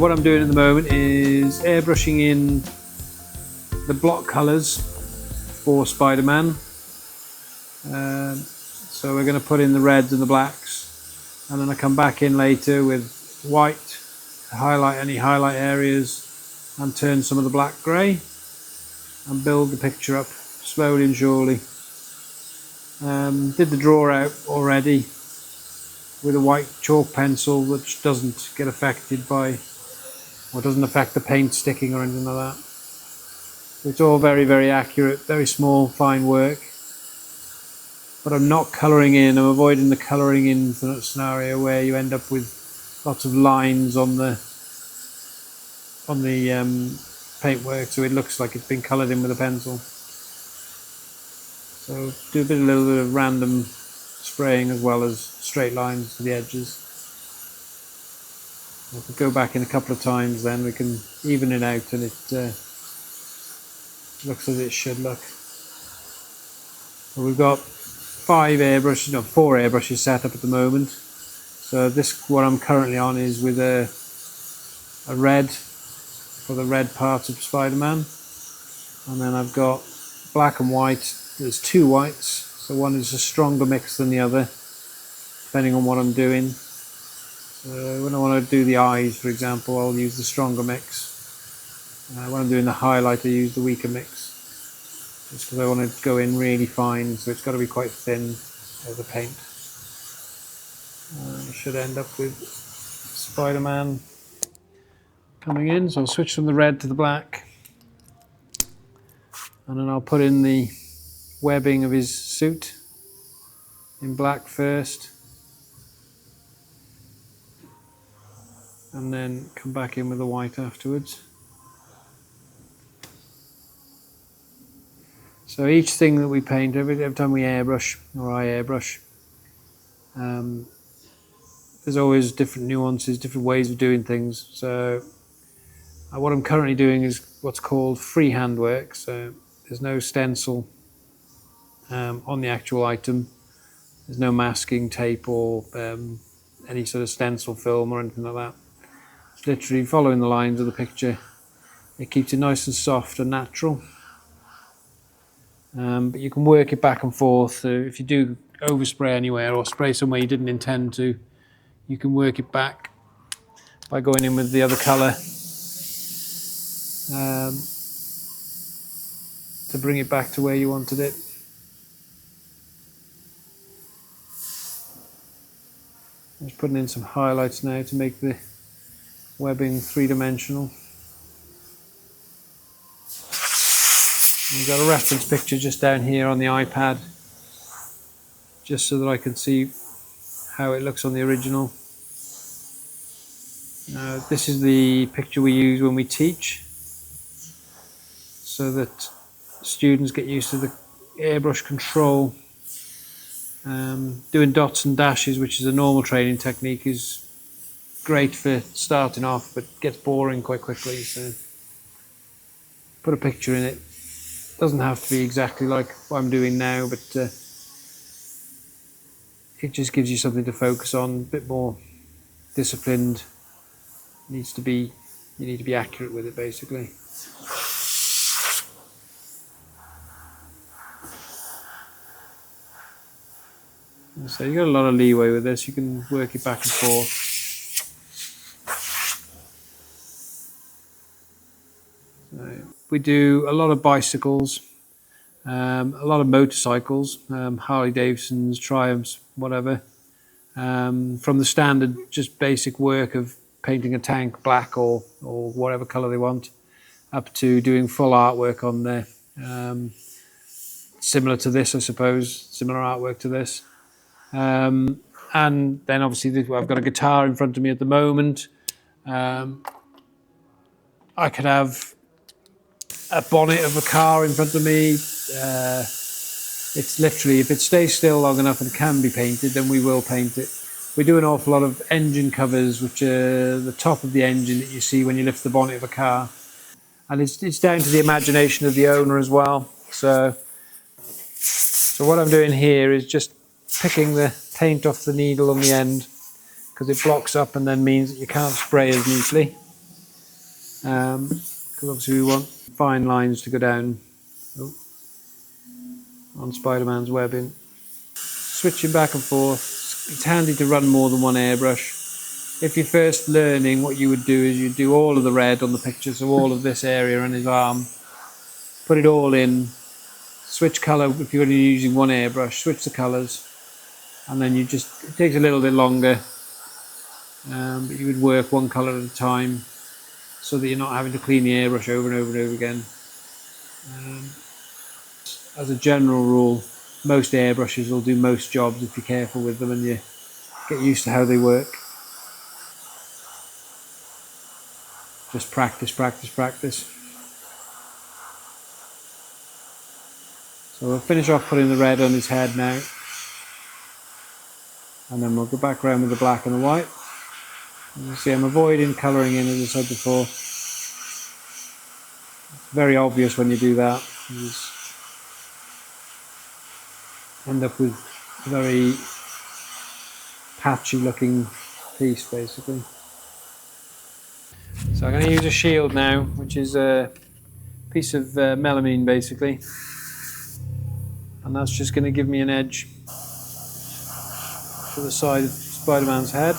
what I'm doing at the moment is airbrushing in the block colours for Spider-Man. So we're going to put in the reds and the blacks, and then I come back in later with white to highlight any highlight areas and turn some of the black grey and build the picture up slowly and surely. Did the draw out already with a white chalk pencil, which doesn't get affected by, or doesn't affect the paint sticking or anything like that. So it's all very, very accurate, very small, fine work. But I'm not colouring in, I'm avoiding the colouring in scenario where you end up with lots of lines on the paintwork, so it looks like it's been coloured in with a pencil. So do a little bit of random spraying as well as straight lines to the edges. If we go back in a couple of times, then we can even it out and it looks as it should look. So we've got 4 airbrushes set up at the moment. So this, what I'm currently on, is with a red for the red parts of Spider-Man, and then I've got black and white. There's 2 whites, so one is a stronger mix than the other, depending on what I'm doing. So when I want to do the eyes, for example, I'll use the stronger mix. When I'm doing the highlight, I use the weaker mix, just because I want to go in really fine, so it's got to be quite thin as the paint. I should end up with Spider-Man coming in, so I'll switch from the red to the black, and then I'll put in the webbing of his suit in black first, and then come back in with the white afterwards. So each thing that we paint, every time we airbrush, or I airbrush, there's always different nuances, different ways of doing things. So what I'm currently doing is what's called freehand work. So there's no stencil on the actual item. There's no masking tape or any sort of stencil film or anything like that. It's literally following the lines of the picture. It keeps it nice and soft and natural. But you can work it back and forth. So if you do overspray anywhere or spray somewhere you didn't intend to, you can work it back by going in with the other colour to bring it back to where you wanted it. I'm just putting in some highlights now to make the webbing 3-dimensional. We've got a reference picture just down here on the iPad, just so that I can see how it looks on the original. This is the picture we use when we teach, so that students get used to the airbrush control. Doing dots and dashes, which is a normal training technique, is great for starting off, but gets boring quite quickly. So put a picture in it. Doesn't have to be exactly like what I'm doing now, but it just gives you something to focus on, a bit more disciplined. You need to be accurate with it, basically. And so you got a lot of leeway with this. You can work it back and forth. So we do a lot of bicycles, a lot of motorcycles, Harley Davidsons, Triumphs, whatever. From the standard, just basic work of painting a tank black or whatever colour they want, up to doing full artwork on there. Similar to this, I suppose, similar artwork to this. And then obviously I've got a guitar in front of me at the moment. I could have a bonnet of a car in front of me. It's literally, if it stays still long enough and can be painted, then we will paint it. We do an awful lot of engine covers, which are the top of the engine that you see when you lift the bonnet of a car. And it's down to the imagination of the owner as well. So what I'm doing here is just picking the paint off the needle on the end, because it blocks up and then means that you can't spray as neatly. because obviously we want fine lines to go down on Spider-Man's webbing. Switching back and forth, it's handy to run more than one airbrush. If you're first learning, what you would do is you do all of the red on the picture, so all of this area on his arm, put it all in, switch colour if you're only using one airbrush, switch the colours, and then it takes a little bit longer, but you would work one colour at a time so that you're not having to clean the airbrush over and over and over again. As a general rule, most airbrushes will do most jobs if you're careful with them and you get used to how they work. Just practice, practice, practice. So we'll finish off putting the red on his head now. And then we'll go back around with the black and the white. As you see, I'm avoiding colouring in, as I said before. It's very obvious when you do that. You just end up with a very patchy looking piece, basically. So I'm going to use a shield now, which is a piece of melamine, basically. And that's just going to give me an edge to the side of Spider-Man's head.